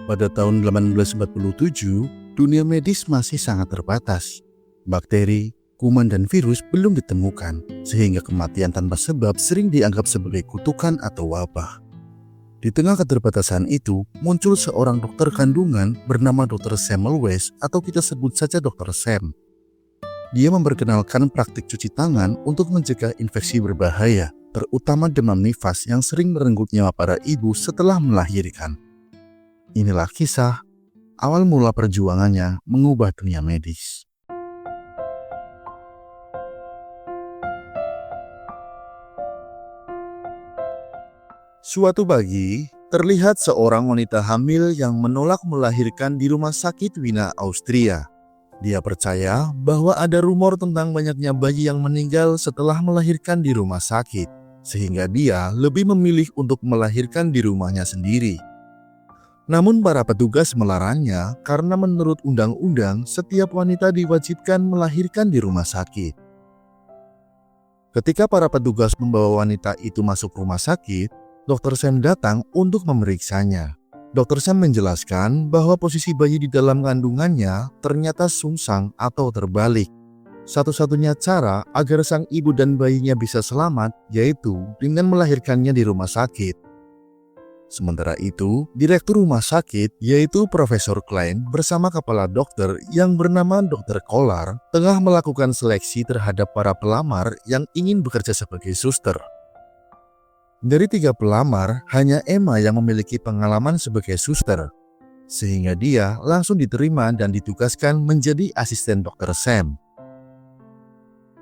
Pada tahun 1847, dunia medis masih sangat terbatas. Bakteri, kuman dan virus belum ditemukan, sehingga kematian tanpa sebab sering dianggap sebagai kutukan atau wabah. Di tengah keterbatasan itu, muncul seorang dokter kandungan bernama Dr. Samuel West atau kita sebut saja Dr. Sam. Dia memperkenalkan praktik cuci tangan untuk mencegah infeksi berbahaya, terutama demam nifas yang sering merenggut nyawa para ibu setelah melahirkan. Inilah kisah awal mula perjuangannya mengubah dunia medis. Suatu pagi, terlihat seorang wanita hamil yang menolak melahirkan di rumah sakit Wina, Austria. Dia percaya bahwa ada rumor tentang banyaknya bayi yang meninggal setelah melahirkan di rumah sakit, sehingga dia lebih memilih untuk melahirkan di rumahnya sendiri. Namun para petugas melarangnya karena menurut undang-undang setiap wanita diwajibkan melahirkan di rumah sakit. Ketika para petugas membawa wanita itu masuk rumah sakit, Dr. Sam datang untuk memeriksanya. Dr. Sam menjelaskan bahwa posisi bayi di dalam kandungannya ternyata sungsang atau terbalik. Satu-satunya cara agar sang ibu dan bayinya bisa selamat yaitu dengan melahirkannya di rumah sakit. Sementara itu, direktur rumah sakit yaitu Profesor Klein bersama kepala dokter yang bernama Dr. Kolar tengah melakukan seleksi terhadap para pelamar yang ingin bekerja sebagai suster. Dari 3 pelamar, hanya Emma yang memiliki pengalaman sebagai suster, sehingga dia langsung diterima dan ditugaskan menjadi asisten Dr. Sam.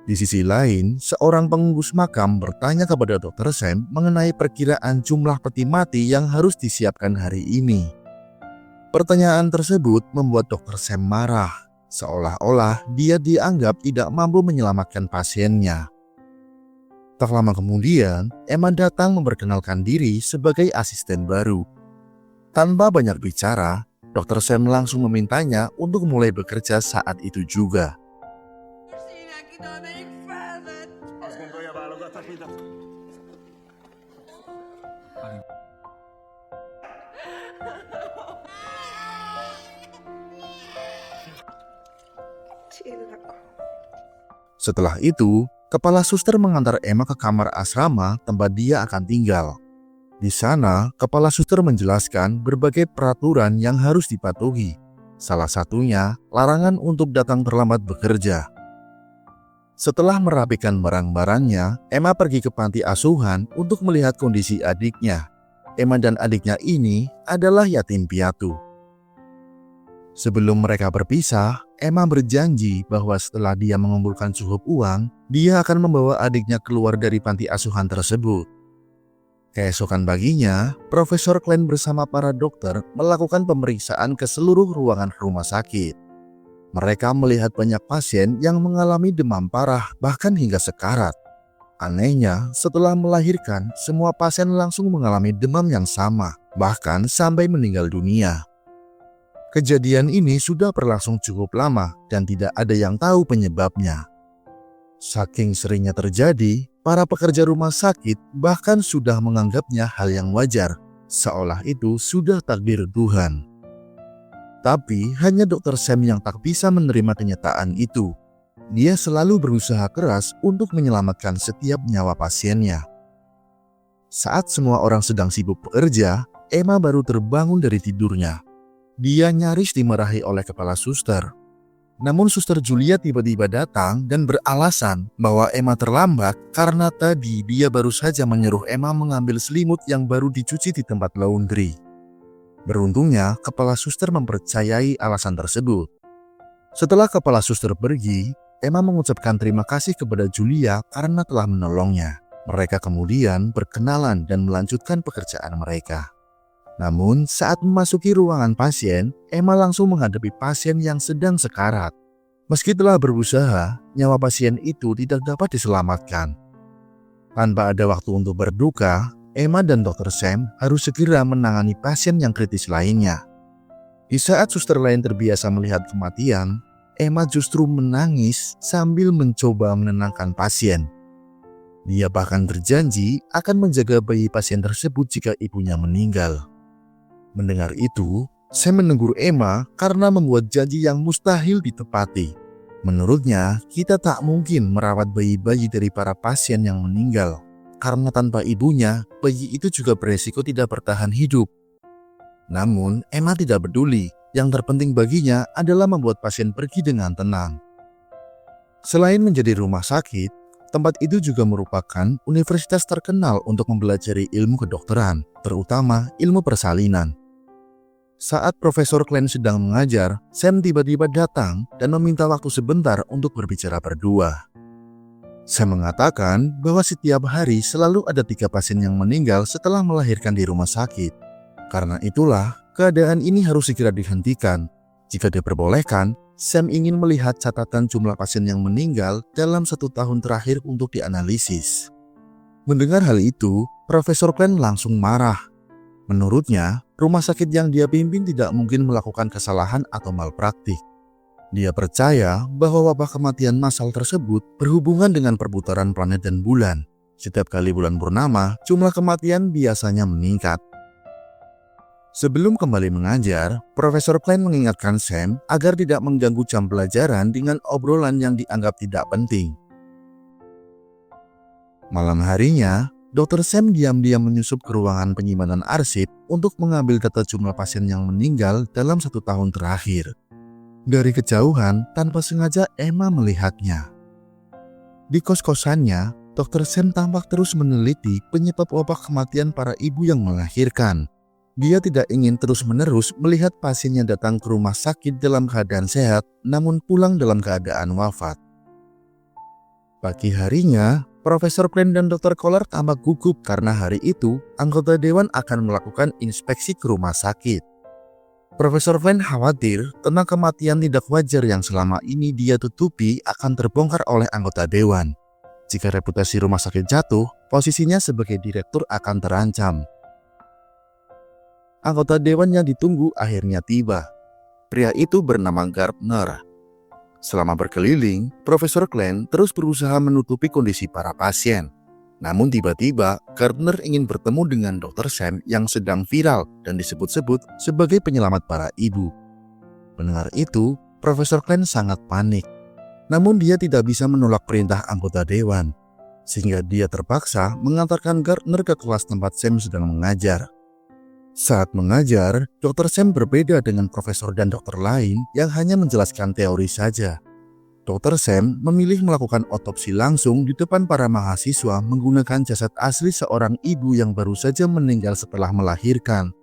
Di sisi lain, seorang pengurus makam bertanya kepada Dr. Sam mengenai perkiraan jumlah peti mati yang harus disiapkan hari ini. Pertanyaan tersebut membuat Dr. Sam marah, seolah-olah dia dianggap tidak mampu menyelamatkan pasiennya. Tak lama kemudian, Emma datang memperkenalkan diri sebagai asisten baru. Tanpa banyak bicara, Dr. Sam langsung memintanya untuk mulai bekerja saat itu juga. Setelah itu, kepala suster mengantar Emma ke kamar asrama tempat dia akan tinggal. Di sana, kepala suster menjelaskan berbagai peraturan yang harus dipatuhi. Salah satunya, larangan untuk datang terlambat bekerja. Setelah merapikan barang-barangnya, Emma pergi ke panti asuhan untuk melihat kondisi adiknya. Emma dan adiknya ini adalah yatim piatu. Sebelum mereka berpisah, Emma berjanji bahwa setelah dia mengumpulkan cukup uang, dia akan membawa adiknya keluar dari panti asuhan tersebut. Keesokan paginya, Profesor Klein bersama para dokter melakukan pemeriksaan ke seluruh ruangan rumah sakit. Mereka melihat banyak pasien yang mengalami demam parah bahkan hingga sekarat. Anehnya, setelah melahirkan, semua pasien langsung mengalami demam yang sama, bahkan sampai meninggal dunia. Kejadian ini sudah berlangsung cukup lama dan tidak ada yang tahu penyebabnya. Saking seringnya terjadi, para pekerja rumah sakit bahkan sudah menganggapnya hal yang wajar, seolah itu sudah takdir Tuhan. Tapi hanya Dr. Sam yang tak bisa menerima kenyataan itu. Dia selalu berusaha keras untuk menyelamatkan setiap nyawa pasiennya. Saat semua orang sedang sibuk bekerja, Emma baru terbangun dari tidurnya. Dia nyaris dimarahi oleh kepala suster. Namun suster Julia tiba-tiba datang dan beralasan bahwa Emma terlambat karena tadi dia baru saja menyuruh Emma mengambil selimut yang baru dicuci di tempat laundry. Beruntungnya, kepala suster mempercayai alasan tersebut. Setelah kepala suster pergi, Emma mengucapkan terima kasih kepada Julia karena telah menolongnya. Mereka kemudian berkenalan dan melanjutkan pekerjaan mereka. Namun, saat memasuki ruangan pasien, Emma langsung menghadapi pasien yang sedang sekarat. Meski telah berusaha, nyawa pasien itu tidak dapat diselamatkan. Tanpa ada waktu untuk berduka, Emma dan Dr. Sam harus segera menangani pasien yang kritis lainnya. Di saat suster lain terbiasa melihat kematian, Emma justru menangis sambil mencoba menenangkan pasien. Dia bahkan berjanji akan menjaga bayi pasien tersebut jika ibunya meninggal. Mendengar itu, Sam menegur Emma karena membuat janji yang mustahil ditepati. Menurutnya, kita tak mungkin merawat bayi-bayi dari para pasien yang meninggal, karena tanpa ibunya, bayi itu juga beresiko tidak bertahan hidup. Namun, Emma tidak peduli. Yang terpenting baginya adalah membuat pasien pergi dengan tenang. Selain menjadi rumah sakit, tempat itu juga merupakan universitas terkenal untuk mempelajari ilmu kedokteran, terutama ilmu persalinan. Saat Profesor Klein sedang mengajar, Sam tiba-tiba datang dan meminta waktu sebentar untuk berbicara berdua. Sam mengatakan bahwa setiap hari selalu ada 3 pasien yang meninggal setelah melahirkan di rumah sakit. Karena itulah, keadaan ini harus segera dihentikan. Jika diperbolehkan, Sam ingin melihat catatan jumlah pasien yang meninggal dalam 1 tahun terakhir untuk dianalisis. Mendengar hal itu, Profesor Klein langsung marah. Menurutnya, rumah sakit yang dia pimpin tidak mungkin melakukan kesalahan atau malpraktik. Dia percaya bahwa wabah kematian massal tersebut berhubungan dengan perputaran planet dan bulan. Setiap kali bulan purnama, jumlah kematian biasanya meningkat. Sebelum kembali mengajar, Profesor Klein mengingatkan Sam agar tidak mengganggu jam pelajaran dengan obrolan yang dianggap tidak penting. Malam harinya, Dr. Sam diam-diam menyusup ke ruangan penyimpanan arsip untuk mengambil data jumlah pasien yang meninggal dalam 1 tahun terakhir. Dari kejauhan, tanpa sengaja Emma melihatnya. Di kos-kosannya, Dr. Sam tampak terus meneliti penyebab wabah kematian para ibu yang melahirkan. Dia tidak ingin terus-menerus melihat pasiennya datang ke rumah sakit dalam keadaan sehat, namun pulang dalam keadaan wafat. Pagi harinya, Profesor Klein dan Dr. Koller tampak gugup karena hari itu anggota dewan akan melakukan inspeksi ke rumah sakit. Profesor Klein khawatir tentang kematian tidak wajar yang selama ini dia tutupi akan terbongkar oleh anggota dewan. Jika reputasi rumah sakit jatuh, posisinya sebagai direktur akan terancam. Anggota dewan yang ditunggu akhirnya tiba. Pria itu bernama Gardner. Selama berkeliling, Profesor Klein terus berusaha menutupi kondisi para pasien. Namun tiba-tiba, Gardner ingin bertemu dengan Dr. Sam yang sedang viral dan disebut-sebut sebagai penyelamat para ibu. Mendengar itu, Profesor Klein sangat panik. Namun dia tidak bisa menolak perintah anggota dewan, sehingga dia terpaksa mengantarkan Gardner ke kelas tempat Sam sedang mengajar. Saat mengajar, Dr. Sam berbeda dengan profesor dan dokter lain yang hanya menjelaskan teori saja. Dr. Sam memilih melakukan otopsi langsung di depan para mahasiswa menggunakan jasad asli seorang ibu yang baru saja meninggal setelah melahirkan.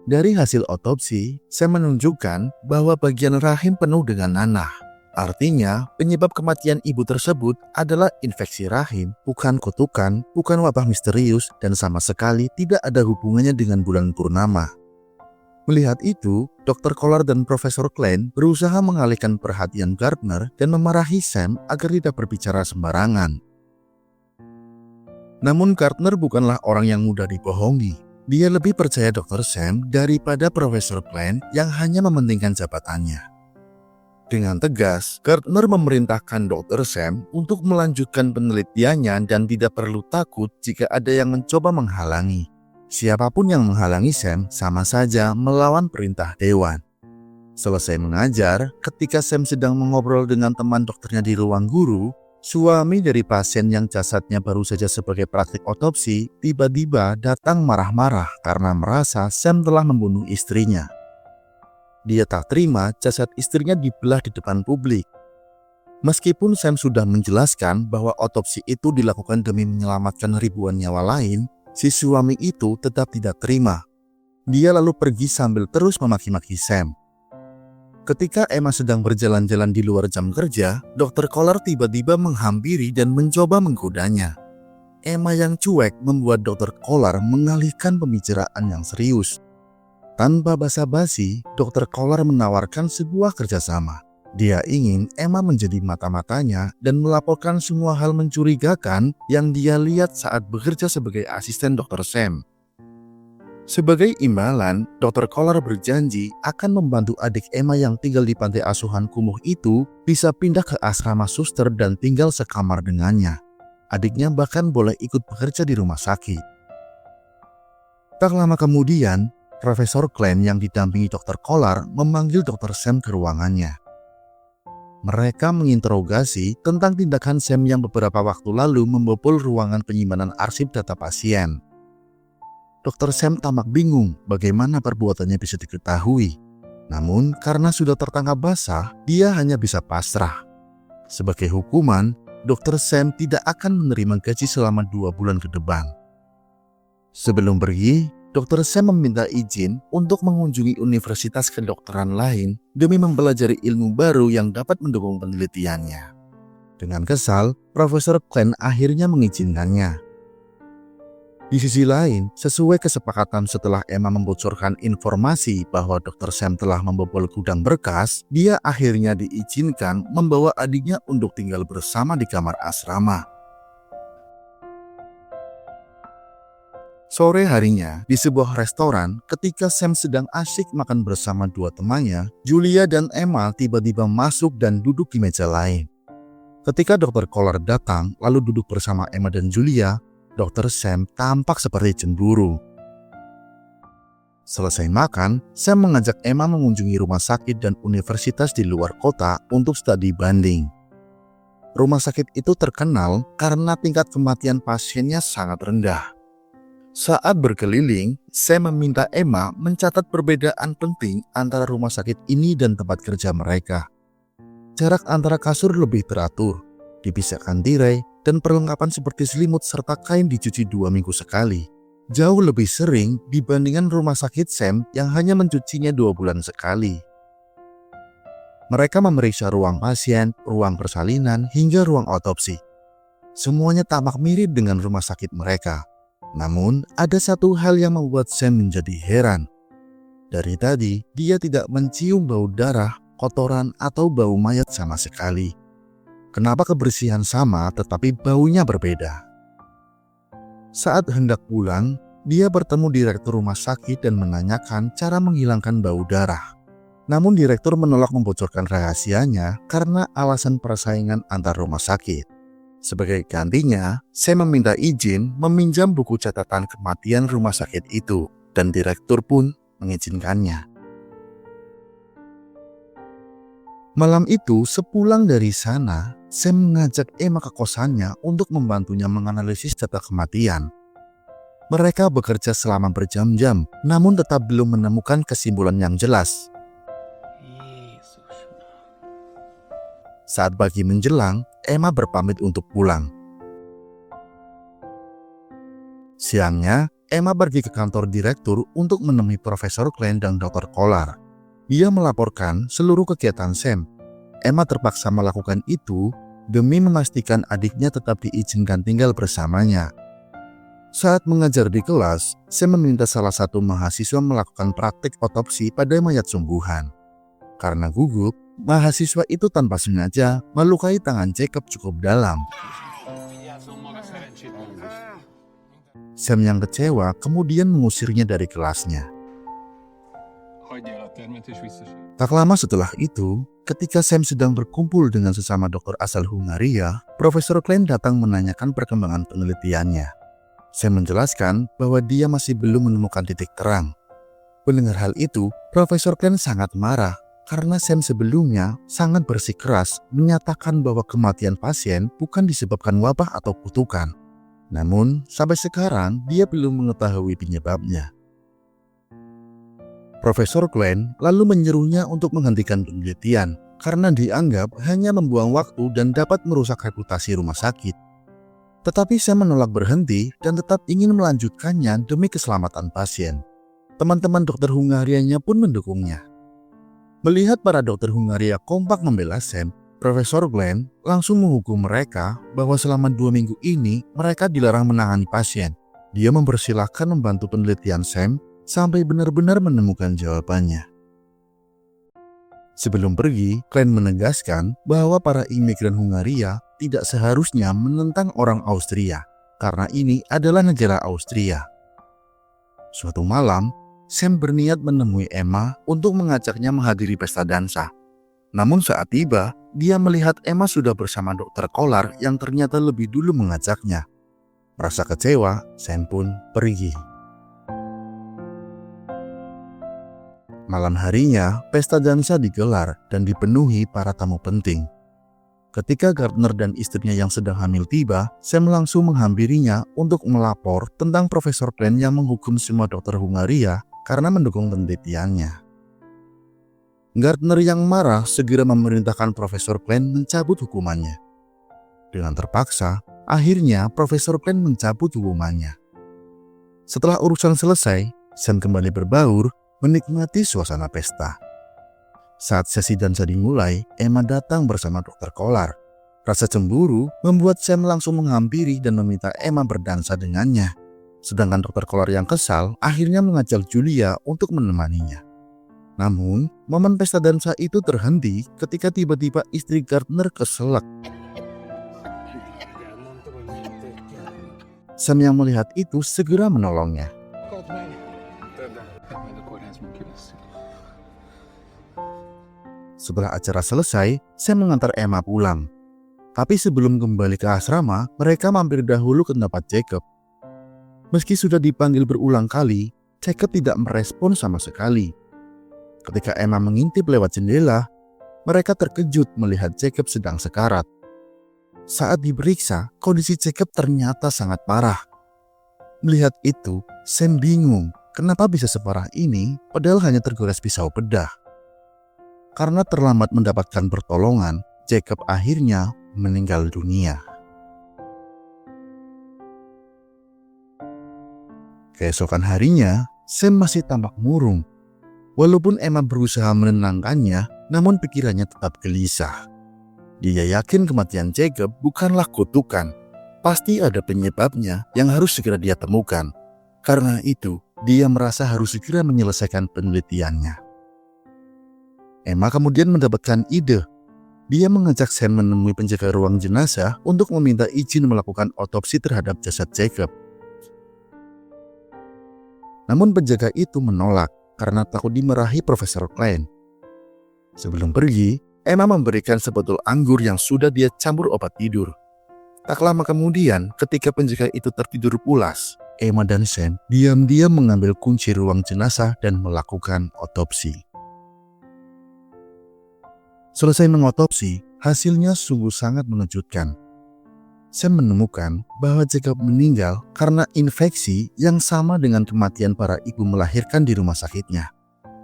Dari hasil otopsi, Sam menunjukkan bahwa bagian rahim penuh dengan nanah. Artinya, penyebab kematian ibu tersebut adalah infeksi rahim, bukan kutukan, bukan wabah misterius, dan sama sekali tidak ada hubungannya dengan bulan purnama. Melihat itu, Dr. Koller dan Profesor Klein berusaha mengalihkan perhatian Gardner dan memarahi Sam agar tidak berbicara sembarangan. Namun Gardner bukanlah orang yang mudah dibohongi. Dia lebih percaya Dr. Sam daripada Profesor Klein yang hanya mementingkan jabatannya. Dengan tegas, Gardner memerintahkan Dr. Sam untuk melanjutkan penelitiannya dan tidak perlu takut jika ada yang mencoba menghalangi. Siapapun yang menghalangi Sam sama saja melawan perintah dewan. Selesai mengajar, ketika Sam sedang mengobrol dengan teman dokternya di ruang guru, suami dari pasien yang jasadnya baru saja sebagai praktik otopsi tiba-tiba datang marah-marah karena merasa Sam telah membunuh istrinya. Dia tak terima jasad istrinya dibelah di depan publik. Meskipun Sam sudah menjelaskan bahwa otopsi itu dilakukan demi menyelamatkan ribuan nyawa lain, si suami itu tetap tidak terima. Dia lalu pergi sambil terus memaki-maki Sam. Ketika Emma sedang berjalan-jalan di luar jam kerja, Dr. Koller tiba-tiba menghampiri dan mencoba menggodanya. Emma yang cuek membuat Dr. Koller mengalihkan pembicaraan yang serius. Tanpa basa-basi, Dr. Koller menawarkan sebuah kerjasama. Dia ingin Emma menjadi mata-matanya dan melaporkan semua hal mencurigakan yang dia lihat saat bekerja sebagai asisten Dr. Sam. Sebagai imbalan, Dr. Koller berjanji akan membantu adik Emma yang tinggal di pantai asuhan kumuh itu bisa pindah ke asrama suster dan tinggal sekamar dengannya. Adiknya bahkan boleh ikut bekerja di rumah sakit. Tak lama kemudian, Profesor Glenn yang didampingi Dr. Kolar memanggil Dr. Sam ke ruangannya. Mereka menginterogasi tentang tindakan Sam yang beberapa waktu lalu membobol ruangan penyimpanan arsip data pasien. Dr. Sam tampak bingung bagaimana perbuatannya bisa diketahui. Namun karena sudah tertangkap basah, dia hanya bisa pasrah. Sebagai hukuman, Dr. Sam tidak akan menerima gaji selama 2 bulan ke depan. Sebelum pergi, Dr. Sam meminta izin untuk mengunjungi universitas kedokteran lain demi mempelajari ilmu baru yang dapat mendukung penelitiannya. Dengan kesal, Profesor Glenn akhirnya mengizinkannya. Di sisi lain, sesuai kesepakatan setelah Emma membocorkan informasi bahwa Dr. Sam telah membobol gudang berkas, dia akhirnya diizinkan membawa adiknya untuk tinggal bersama di kamar asrama. Sore harinya, di sebuah restoran, ketika Sam sedang asyik makan bersama 2 temannya, Julia dan Emma tiba-tiba masuk dan duduk di meja lain. Ketika Dr. Kolar datang lalu duduk bersama Emma dan Julia, Dr. Sam tampak seperti cemburu. Selesai makan, Sam mengajak Emma mengunjungi rumah sakit dan universitas di luar kota untuk studi banding. Rumah sakit itu terkenal karena tingkat kematian pasiennya sangat rendah. Saat berkeliling, Sam meminta Emma mencatat perbedaan penting antara rumah sakit ini dan tempat kerja mereka. Jarak antara kasur lebih teratur, dipisahkan tirai, dan perlengkapan seperti selimut serta kain dicuci 2 minggu sekali. Jauh lebih sering dibandingkan rumah sakit Sam yang hanya mencucinya 2 bulan sekali. Mereka memeriksa ruang pasien, ruang persalinan, hingga ruang otopsi. Semuanya tampak mirip dengan rumah sakit mereka. Namun, ada satu hal yang membuat Sam menjadi heran. Dari tadi, dia tidak mencium bau darah, kotoran, atau bau mayat sama sekali. Kenapa kebersihan sama tetapi baunya berbeda? Saat hendak pulang, dia bertemu direktur rumah sakit dan menanyakan cara menghilangkan bau darah. Namun direktur menolak membocorkan rahasianya karena alasan persaingan antar rumah sakit. Sebagai gantinya, saya meminta izin meminjam buku catatan kematian rumah sakit itu dan direktur pun mengizinkannya. Malam itu, sepulang dari sana, Sam mengajak Emma ke kosannya untuk membantunya menganalisis data kematian. Mereka bekerja selama berjam-jam, namun tetap belum menemukan kesimpulan yang jelas. Saat pagi menjelang, Emma berpamit untuk pulang. Siangnya, Emma pergi ke kantor direktur untuk menemui Profesor Glenn dan Dr. Kolar. Dia melaporkan seluruh kegiatan Sam. Emma terpaksa melakukan itu demi memastikan adiknya tetap diizinkan tinggal bersamanya. Saat mengajar di kelas, Sam meminta salah satu mahasiswa melakukan praktik otopsi pada mayat sungguhan. Karena gugup, mahasiswa itu tanpa sengaja melukai tangan Jacob cukup dalam. Sam yang kecewa kemudian mengusirnya dari kelasnya. Tak lama setelah itu, ketika Sam sedang berkumpul dengan sesama dokter asal Hungaria, Profesor Glenn datang menanyakan perkembangan penelitiannya. Sam menjelaskan bahwa dia masih belum menemukan titik terang. Mendengar hal itu, Profesor Glenn sangat marah karena Sam sebelumnya sangat bersikeras menyatakan bahwa kematian pasien bukan disebabkan wabah atau kutukan. Namun, sampai sekarang dia belum mengetahui penyebabnya. Profesor Glenn lalu menyuruhnya untuk menghentikan penelitian karena dianggap hanya membuang waktu dan dapat merusak reputasi rumah sakit. Tetapi Sam menolak berhenti dan tetap ingin melanjutkannya demi keselamatan pasien. Teman-teman dokter Hungarianya pun mendukungnya. Melihat para dokter Hungaria kompak membela Sam, Profesor Glenn langsung menghukum mereka bahwa selama 2 minggu ini mereka dilarang menangani pasien. Dia mempersilahkan membantu penelitian Sam sampai benar-benar menemukan jawabannya. Sebelum pergi, Glenn menegaskan bahwa para imigran Hungaria tidak seharusnya menentang orang Austria, karena ini adalah negara Austria. Suatu malam, Sam berniat menemui Emma untuk mengajaknya menghadiri pesta dansa. Namun saat tiba, dia melihat Emma sudah bersama Dr. Kolar yang ternyata lebih dulu mengajaknya. Merasa kecewa, Sam pun pergi. Malam harinya, pesta dansa digelar dan dipenuhi para tamu penting. Ketika Gardner dan istrinya yang sedang hamil tiba, Sam langsung menghampirinya untuk melapor tentang Profesor Klein yang menghukum semua dokter Hungaria karena mendukung penelitiannya. Gardner yang marah segera memerintahkan Profesor Klein mencabut hukumannya. Dengan terpaksa, akhirnya Profesor Klein mencabut hukumannya. Setelah urusan selesai, Sam kembali berbaur menikmati suasana pesta. Saat sesi dansa dimulai, Emma datang bersama Dr. Kolar. Rasa cemburu membuat Sam langsung menghampiri dan meminta Emma berdansa dengannya. Sedangkan Dr. Kolar yang kesal akhirnya mengajak Julia untuk menemaninya. Namun, momen pesta dansa itu terhenti ketika tiba-tiba istri Gardner keselak. Sam yang melihat itu segera menolongnya. Setelah acara selesai, Sam mengantar Emma pulang. Tapi sebelum kembali ke asrama, mereka mampir dahulu ke tempat Jacob. Meski sudah dipanggil berulang kali, Jacob tidak merespon sama sekali. Ketika Emma mengintip lewat jendela, mereka terkejut melihat Jacob sedang sekarat. Saat diperiksa, kondisi Jacob ternyata sangat parah. Melihat itu, Sam bingung kenapa bisa separah ini padahal hanya tergores pisau bedah. Karena terlambat mendapatkan pertolongan, Jacob akhirnya meninggal dunia. Keesokan harinya, Sam masih tampak murung. Walaupun Emma berusaha menenangkannya, namun pikirannya tetap gelisah. Dia yakin kematian Jacob bukanlah kutukan. Pasti ada penyebabnya yang harus segera dia temukan. Karena itu, dia merasa harus segera menyelesaikan penelitiannya. Emma kemudian mendapatkan ide. Dia mengajak Sam menemui penjaga ruang jenazah untuk meminta izin melakukan otopsi terhadap jasad Jacob. Namun penjaga itu menolak karena takut dimarahi Profesor Klein. Sebelum pergi, Emma memberikan sebotol anggur yang sudah dia campur obat tidur. Tak lama kemudian, ketika penjaga itu tertidur pulas, Emma dan Sam diam-diam mengambil kunci ruang jenazah dan melakukan otopsi. Selesai mengotopsi, hasilnya sungguh sangat mengejutkan. Sam menemukan bahwa Jacob meninggal karena infeksi yang sama dengan kematian para ibu melahirkan di rumah sakitnya.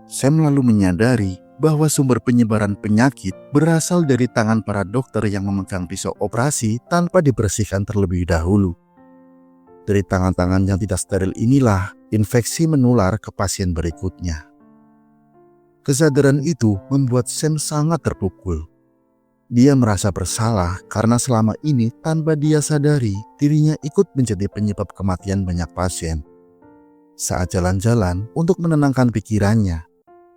Sam lalu menyadari bahwa sumber penyebaran penyakit berasal dari tangan para dokter yang memegang pisau operasi tanpa dibersihkan terlebih dahulu. Dari tangan-tangan yang tidak steril inilah infeksi menular ke pasien berikutnya. Kesadaran itu membuat Sam sangat terpukul. Dia merasa bersalah karena selama ini tanpa dia sadari dirinya ikut menjadi penyebab kematian banyak pasien. Saat jalan-jalan untuk menenangkan pikirannya,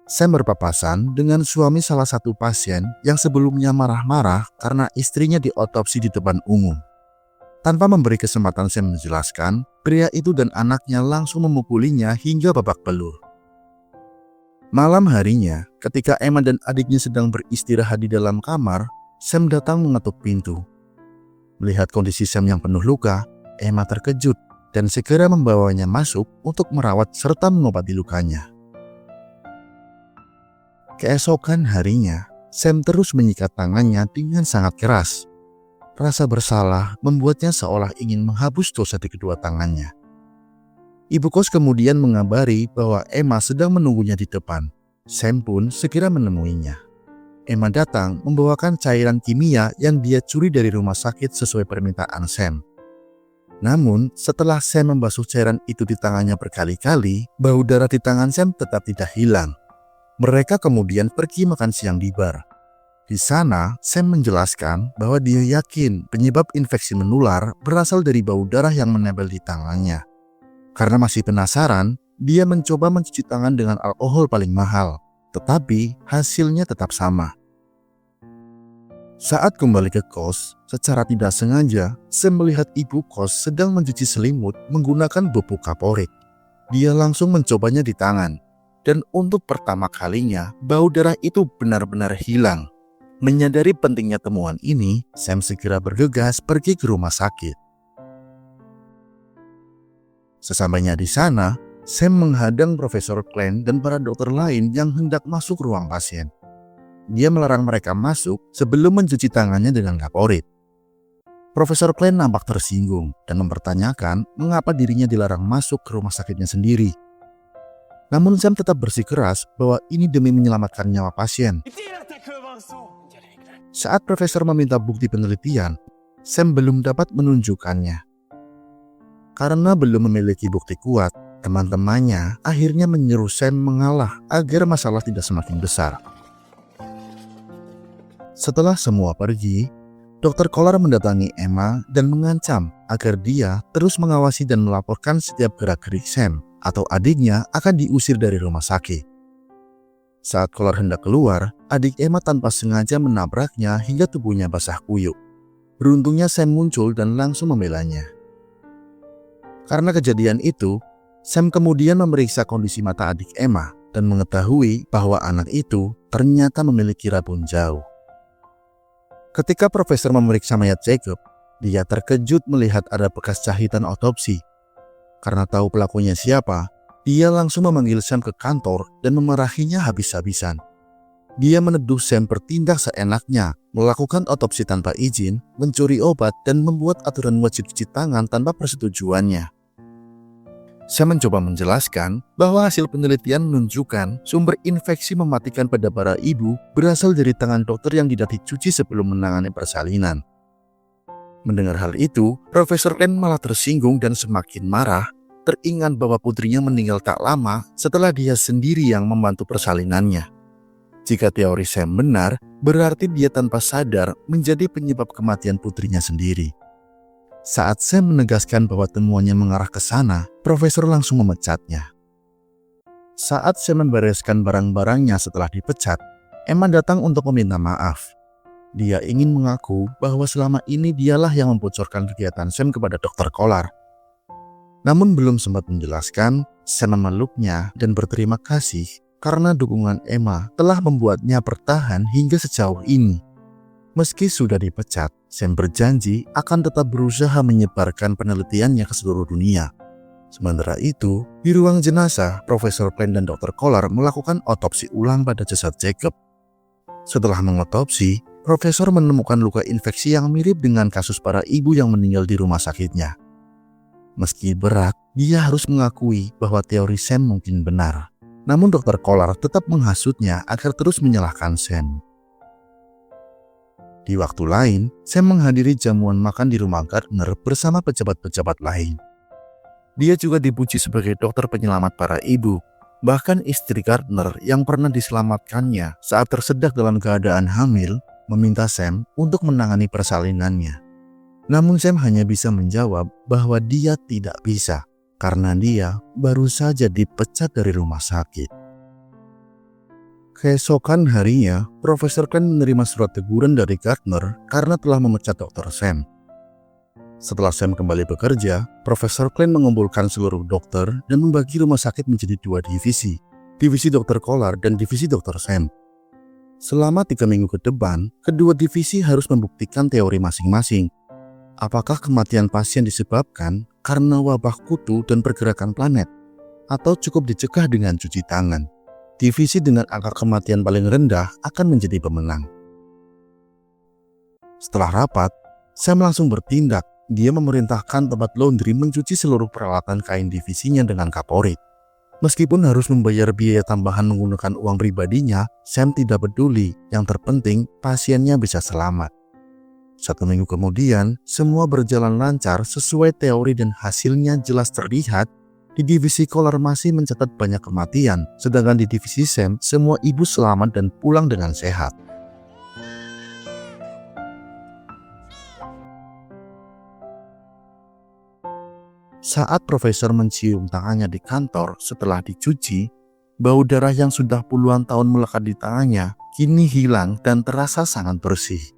Sam berpapasan dengan suami salah satu pasien yang sebelumnya marah-marah karena istrinya diotopsi di depan umum. Tanpa memberi kesempatan Sam menjelaskan, pria itu dan anaknya langsung memukulinya hingga babak belur. Malam harinya, ketika Emma dan adiknya sedang beristirahat di dalam kamar, Sam datang mengetuk pintu. Melihat kondisi Sam yang penuh luka, Emma terkejut dan segera membawanya masuk untuk merawat serta mengobati lukanya. Keesokan harinya, Sam terus menyikat tangannya dengan sangat keras. Rasa bersalah membuatnya seolah ingin menghapus dosa di kedua tangannya. Ibu kos kemudian mengabari bahwa Emma sedang menunggunya di depan. Sam pun segera menemuinya. Emma datang membawakan cairan kimia yang dia curi dari rumah sakit sesuai permintaan Sam. Namun, setelah Sam membasuh cairan itu di tangannya berkali-kali, bau darah di tangan Sam tetap tidak hilang. Mereka kemudian pergi makan siang di bar. Di sana, Sam menjelaskan bahwa dia yakin penyebab infeksi menular berasal dari bau darah yang menempel di tangannya. Karena masih penasaran, dia mencoba mencuci tangan dengan alkohol paling mahal, tetapi hasilnya tetap sama. Saat kembali ke kos, secara tidak sengaja, Sam melihat ibu kos sedang mencuci selimut menggunakan bubuk kaporit. Dia langsung mencobanya di tangan, dan untuk pertama kalinya, bau darah itu benar-benar hilang. Menyadari pentingnya temuan ini, Sam segera bergegas pergi ke rumah sakit. Sesampainya di sana, Sam menghadang Profesor Klein dan para dokter lain yang hendak masuk ruang pasien. Dia melarang mereka masuk sebelum mencuci tangannya dengan kaporit. Profesor Klein nampak tersinggung dan mempertanyakan mengapa dirinya dilarang masuk ke rumah sakitnya sendiri. Namun Sam tetap bersikeras bahwa ini demi menyelamatkan nyawa pasien. Saat profesor meminta bukti penelitian, Sam belum dapat menunjukkannya. Karena belum memiliki bukti kuat, teman-temannya akhirnya menyuruh Sam mengalah agar masalah tidak semakin besar. Setelah semua pergi, Dr. Kolar mendatangi Emma dan mengancam agar dia terus mengawasi dan melaporkan setiap gerak-gerik Sam atau adiknya akan diusir dari rumah sakit. Saat Kolar hendak keluar, adik Emma tanpa sengaja menabraknya hingga tubuhnya basah kuyup. Beruntungnya Sam muncul dan langsung membelanya. Karena kejadian itu, Sam kemudian memeriksa kondisi mata adik Emma dan mengetahui bahwa anak itu ternyata memiliki rabun jauh. Ketika profesor memeriksa mayat Jacob, dia terkejut melihat ada bekas jahitan otopsi. Karena tahu pelakunya siapa, dia langsung memanggil Sam ke kantor dan memarahinya habis-habisan. Dia menuduh Sam bertindak seenaknya, melakukan otopsi tanpa izin, mencuri obat, dan membuat aturan wajib cuci tangan tanpa persetujuannya. Sam mencoba menjelaskan bahwa hasil penelitian menunjukkan sumber infeksi mematikan pada para ibu berasal dari tangan dokter yang tidak dicuci sebelum menangani persalinan. Mendengar hal itu, Profesor Klein malah tersinggung dan semakin marah, teringat bahwa putrinya meninggal tak lama setelah dia sendiri yang membantu persalinannya. Jika teori Sam benar, berarti dia tanpa sadar menjadi penyebab kematian putrinya sendiri. Saat Sam menegaskan bahwa temuannya mengarah ke sana, profesor langsung memecatnya. Saat Sam membereskan barang-barangnya setelah dipecat, Emma datang untuk meminta maaf. Dia ingin mengaku bahwa selama ini dialah yang membocorkan kegiatan Sam kepada Dr. Kolar. Namun belum sempat menjelaskan, Sam memeluknya dan berterima kasih karena dukungan Emma telah membuatnya bertahan hingga sejauh ini. Meski sudah dipecat, Sam berjanji akan tetap berusaha menyebarkan penelitiannya ke seluruh dunia. Sementara itu, di ruang jenazah, Profesor Klein dan Dr. Kolar melakukan otopsi ulang pada jasad Jacob. Setelah mengotopsi, Profesor menemukan luka infeksi yang mirip dengan kasus para ibu yang meninggal di rumah sakitnya. Meski berat, dia harus mengakui bahwa teori Sam mungkin benar. Namun Dr. Kolar tetap menghasutnya agar terus menyalahkan Sam. Di waktu lain, Sam menghadiri jamuan makan di rumah Gardner bersama pejabat-pejabat lain. Dia juga dipuji sebagai dokter penyelamat para ibu. Bahkan istri Gardner yang pernah diselamatkannya saat tersedak dalam keadaan hamil, meminta Sam untuk menangani persalinannya. Namun Sam hanya bisa menjawab bahwa dia tidak bisa, karena dia baru saja dipecat dari rumah sakit. Keesokan harinya, Profesor Klein menerima surat teguran dari Gardner karena telah memecat Dr. Sam. Setelah Sam kembali bekerja, Profesor Klein mengumpulkan seluruh dokter dan membagi rumah sakit menjadi dua divisi, divisi Dr. Kolar dan divisi Dr. Sam. Selama 3 minggu ke depan, kedua divisi harus membuktikan teori masing-masing. Apakah kematian pasien disebabkan karena wabah kutu dan pergerakan planet, atau cukup dicegah dengan cuci tangan? Divisi dengan angka kematian paling rendah akan menjadi pemenang. Setelah rapat, Sam langsung bertindak. Dia memerintahkan tempat laundry mencuci seluruh peralatan kain divisinya dengan kaporit. Meskipun harus membayar biaya tambahan menggunakan uang pribadinya, Sam tidak peduli. Yang terpenting pasiennya bisa selamat. 1 minggu kemudian, semua berjalan lancar sesuai teori dan hasilnya jelas terlihat. Di divisi Kolar masih mencatat banyak kematian, sedangkan di divisi Sam, semua ibu selamat dan pulang dengan sehat. Saat profesor mencium tangannya di kantor setelah dicuci, bau darah yang sudah puluhan tahun melekat di tangannya kini hilang dan terasa sangat bersih.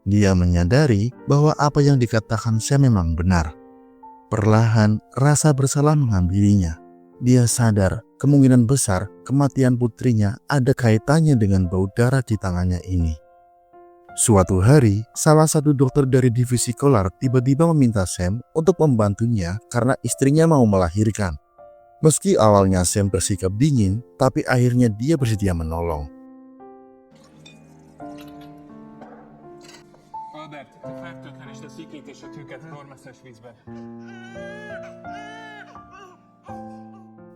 Dia menyadari bahwa apa yang dikatakan Sam memang benar. Perlahan, rasa bersalah menghampirinya. Dia sadar kemungkinan besar kematian putrinya ada kaitannya dengan bau darah di tangannya ini. Suatu hari, salah satu dokter dari divisi Kolar tiba-tiba meminta Sam untuk membantunya karena istrinya mau melahirkan. Meski awalnya Sam bersikap dingin, tapi akhirnya dia bersedia menolong.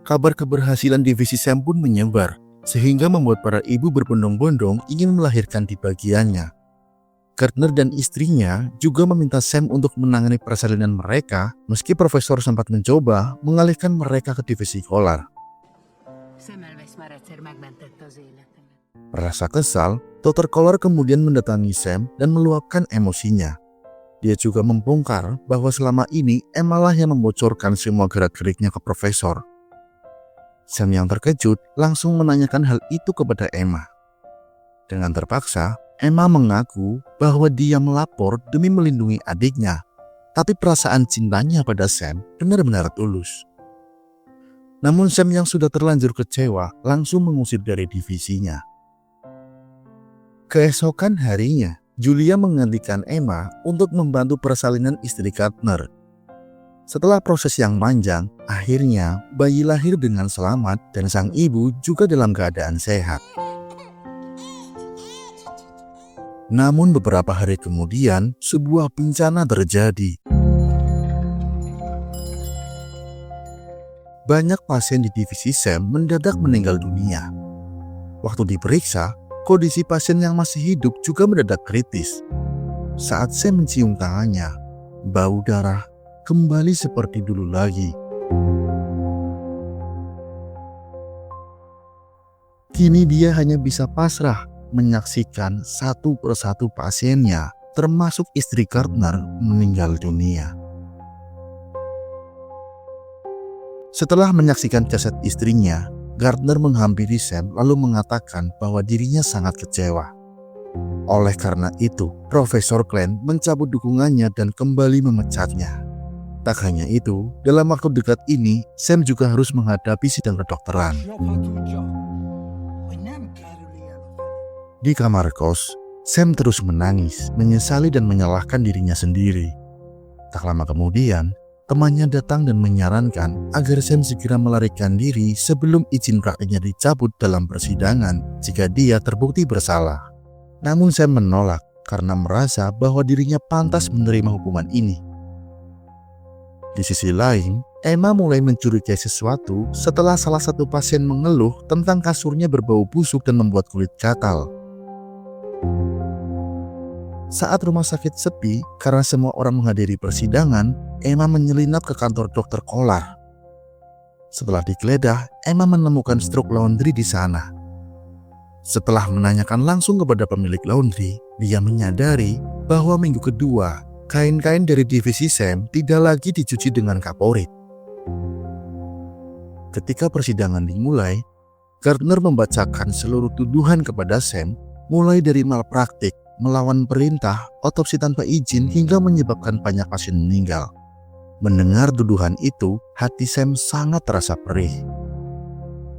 Kabar keberhasilan divisi Sam pun menyebar, sehingga membuat para ibu berbondong-bondong ingin melahirkan di bagiannya. Gardner dan istrinya juga meminta Sam untuk menangani persalinan mereka, meski profesor sempat mencoba mengalihkan mereka ke divisi Kolar. Merasa kesal, Dr. Kolar kemudian mendatangi Sam dan meluapkan emosinya. Dia juga membongkar bahwa selama ini Emma lah yang membocorkan semua gerak-geriknya ke profesor. Sam yang terkejut langsung menanyakan hal itu kepada Emma. Dengan terpaksa, Emma mengaku bahwa dia melapor demi melindungi adiknya, tapi perasaan cintanya pada Sam benar-benar tulus. Namun Sam yang sudah terlanjur kecewa langsung mengusir dari divisinya. Keesokan harinya, Julia menggantikan Emma untuk membantu persalinan istri Gardner. Setelah proses yang panjang, akhirnya bayi lahir dengan selamat dan sang ibu juga dalam keadaan sehat. Namun beberapa hari kemudian, sebuah bencana terjadi. Banyak pasien di divisi Sam mendadak meninggal dunia. Waktu diperiksa, kondisi pasien yang masih hidup juga mendadak kritis. Saat Sam mencium tangannya, bau darah kembali seperti dulu lagi. Kini dia hanya bisa pasrah menyaksikan satu persatu pasiennya, termasuk istri Gardner, meninggal dunia. Setelah menyaksikan jasad istrinya, Gardner menghampiri Sam lalu mengatakan bahwa dirinya sangat kecewa. Oleh karena itu, Profesor Glenn mencabut dukungannya dan kembali memecatnya. Tak hanya itu, dalam waktu dekat ini, Sam juga harus menghadapi sidang kedokteran. Di kamar kos, Sam terus menangis, menyesali dan menyalahkan dirinya sendiri. Tak lama kemudian, temannya datang dan menyarankan agar Sam segera melarikan diri sebelum izin praktiknya dicabut dalam persidangan jika dia terbukti bersalah. Namun Sam menolak karena merasa bahwa dirinya pantas menerima hukuman ini. Di sisi lain, Emma mulai mencurigai sesuatu setelah salah satu pasien mengeluh tentang kasurnya berbau busuk dan membuat kulit gatal. Saat rumah sakit sepi karena semua orang menghadiri persidangan, Emma menyelinap ke kantor Dr. Kolar. Setelah digeledah, Emma menemukan struk laundry di sana. Setelah menanyakan langsung kepada pemilik laundry, dia menyadari bahwa minggu kedua, kain-kain dari divisi Sam tidak lagi dicuci dengan kaporit. Ketika persidangan dimulai, Gardner membacakan seluruh tuduhan kepada Sam, mulai dari malpraktik, melawan perintah, otopsi tanpa izin, hingga menyebabkan banyak pasien meninggal. Mendengar tuduhan itu, hati Sam sangat terasa perih.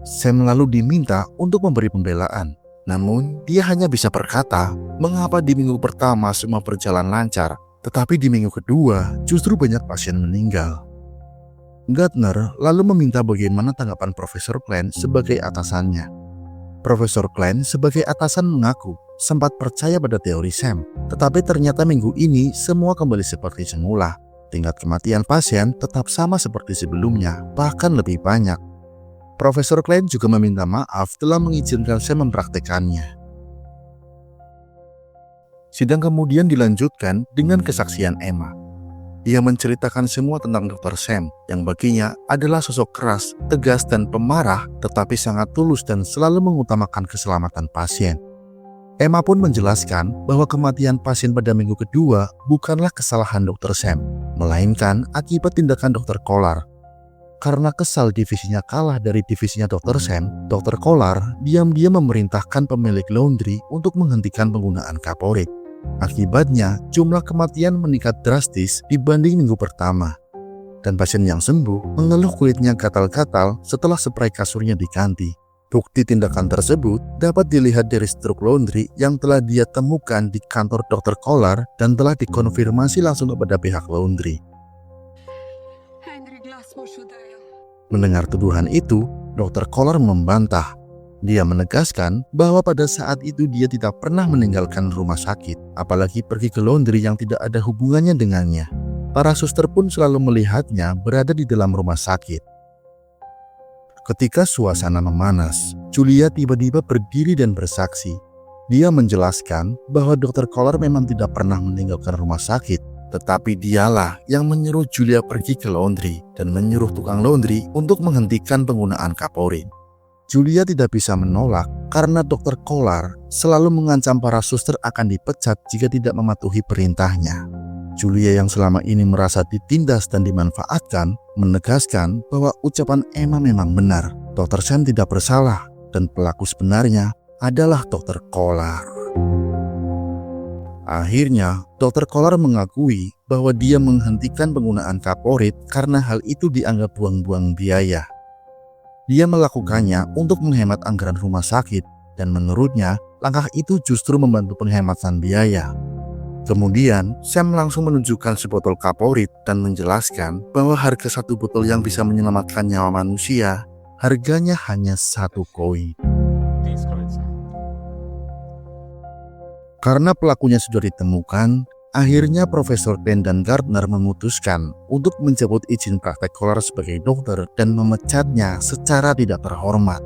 Sam lalu diminta untuk memberi pembelaan. Namun, dia hanya bisa berkata, mengapa di minggu pertama semua berjalan lancar, tetapi di minggu kedua justru banyak pasien meninggal. Gardner lalu meminta bagaimana tanggapan Profesor Glenn sebagai atasannya. Profesor Glenn sebagai atasan mengaku sempat percaya pada teori Sam, tetapi ternyata minggu ini semua kembali seperti semula. Tingkat kematian pasien tetap sama seperti sebelumnya, bahkan lebih banyak. Profesor Glenn juga meminta maaf telah mengizinkan Sam mempraktekannya. Sidang kemudian dilanjutkan dengan kesaksian Emma. Ia menceritakan semua tentang Dr. Sam yang baginya adalah sosok keras, tegas dan pemarah, tetapi sangat tulus dan selalu mengutamakan keselamatan pasien. Emma pun menjelaskan bahwa kematian pasien pada minggu kedua bukanlah kesalahan Dr. Sam, melainkan akibat tindakan Dr. Kolar. Karena kesal divisinya kalah dari divisinya Dr. Sam, Dr. Kolar diam-diam memerintahkan pemilik laundry untuk menghentikan penggunaan kaporit. Akibatnya, jumlah kematian meningkat drastis dibanding minggu pertama. Dan pasien yang sembuh mengeluh kulitnya gatal-gatal setelah spray kasurnya diganti. Bukti tindakan tersebut dapat dilihat dari struk laundry yang telah dia temukan di kantor Dr. Kolar dan telah dikonfirmasi langsung kepada pihak laundry. Mendengar tuduhan itu, Dr. Kolar membantah. Dia menegaskan bahwa pada saat itu dia tidak pernah meninggalkan rumah sakit, apalagi pergi ke laundry yang tidak ada hubungannya dengannya. Para suster pun selalu melihatnya berada di dalam rumah sakit. Ketika suasana memanas, Julia tiba-tiba berdiri dan bersaksi. Dia menjelaskan bahwa Dr. Kolar memang tidak pernah meninggalkan rumah sakit, tetapi dialah yang menyuruh Julia pergi ke laundry dan menyuruh tukang laundry untuk menghentikan penggunaan kaporit. Julia tidak bisa menolak karena Dr. Kolar selalu mengancam para suster akan dipecat jika tidak mematuhi perintahnya. Julia yang selama ini merasa ditindas dan dimanfaatkan, menegaskan bahwa ucapan Emma memang benar. Dr. Sam tidak bersalah dan pelaku sebenarnya adalah Dr. Kolar. Akhirnya, Dr. Kolar mengakui bahwa dia menghentikan penggunaan kaporit karena hal itu dianggap buang-buang biaya. Dia melakukannya untuk menghemat anggaran rumah sakit dan menurutnya langkah itu justru membantu penghematan biaya. Kemudian, Sam langsung menunjukkan sebotol kaporit dan menjelaskan bahwa harga satu botol yang bisa menyelamatkan nyawa manusia, harganya hanya 1 koin. Karena pelakunya sudah ditemukan, akhirnya Profesor Glenn dan Gardner memutuskan untuk mencabut izin praktek Kolar sebagai dokter dan memecatnya secara tidak terhormat.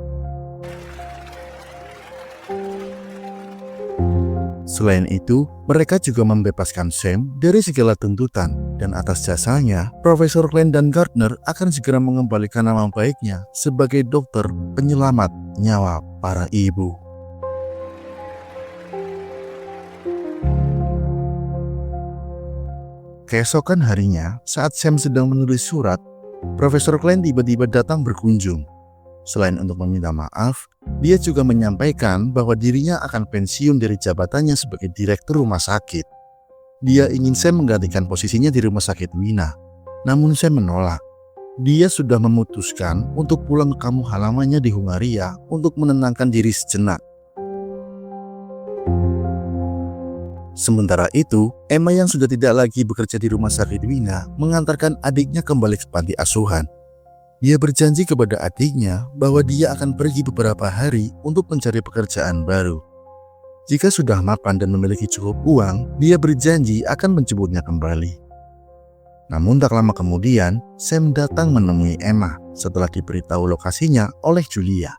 Selain itu, mereka juga membebaskan Sam dari segala tuntutan dan atas jasanya, Profesor Glenn dan Gardner akan segera mengembalikan nama baiknya sebagai dokter penyelamat nyawa para ibu. Keesokan harinya, saat Sam sedang menulis surat, Profesor Glenn tiba-tiba datang berkunjung. Selain untuk meminta maaf, dia juga menyampaikan bahwa dirinya akan pensiun dari jabatannya sebagai direktur rumah sakit. Dia ingin Sam menggantikan posisinya di rumah sakit Wina. Namun Sam menolak. Dia sudah memutuskan untuk pulang ke kampung halamannya di Hungaria untuk menenangkan diri sejenak. Sementara itu, Emma yang sudah tidak lagi bekerja di rumah sakit Wina mengantarkan adiknya kembali ke panti asuhan. Dia berjanji kepada adiknya bahwa dia akan pergi beberapa hari untuk mencari pekerjaan baru. Jika sudah mapan dan memiliki cukup uang, dia berjanji akan menjemputnya kembali. Namun tak lama kemudian, Sam datang menemui Emma setelah diberitahu lokasinya oleh Julia.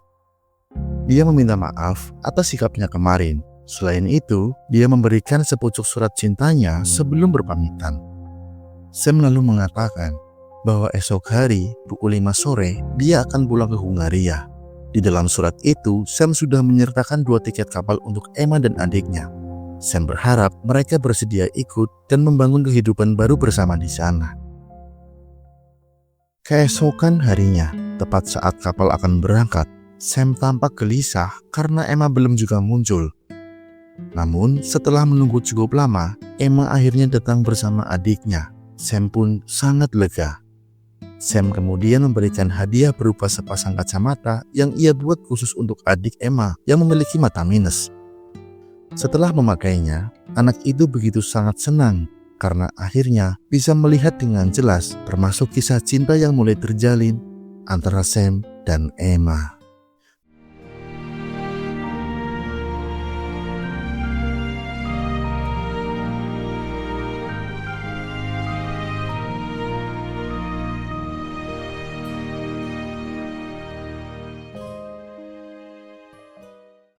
Dia meminta maaf atas sikapnya kemarin. Selain itu, dia memberikan sepucuk surat cintanya sebelum berpamitan. Sam lalu mengatakan bahwa esok hari pukul 5 sore dia akan pulang ke Hungaria. Di dalam surat itu, Sam sudah menyertakan 2 tiket kapal untuk Emma dan adiknya. Sam berharap mereka bersedia ikut dan membangun kehidupan baru bersama di sana. Keesokan harinya, tepat saat kapal akan berangkat, Sam tampak gelisah karena Emma belum juga muncul. Namun setelah menunggu cukup lama, Emma akhirnya datang bersama adiknya. Sam pun sangat lega. Sam kemudian memberikan hadiah berupa sepasang kacamata yang ia buat khusus untuk adik Emma yang memiliki mata minus. Setelah memakainya, anak itu begitu sangat senang karena akhirnya bisa melihat dengan jelas termasuk kisah cinta yang mulai terjalin antara Sam dan Emma.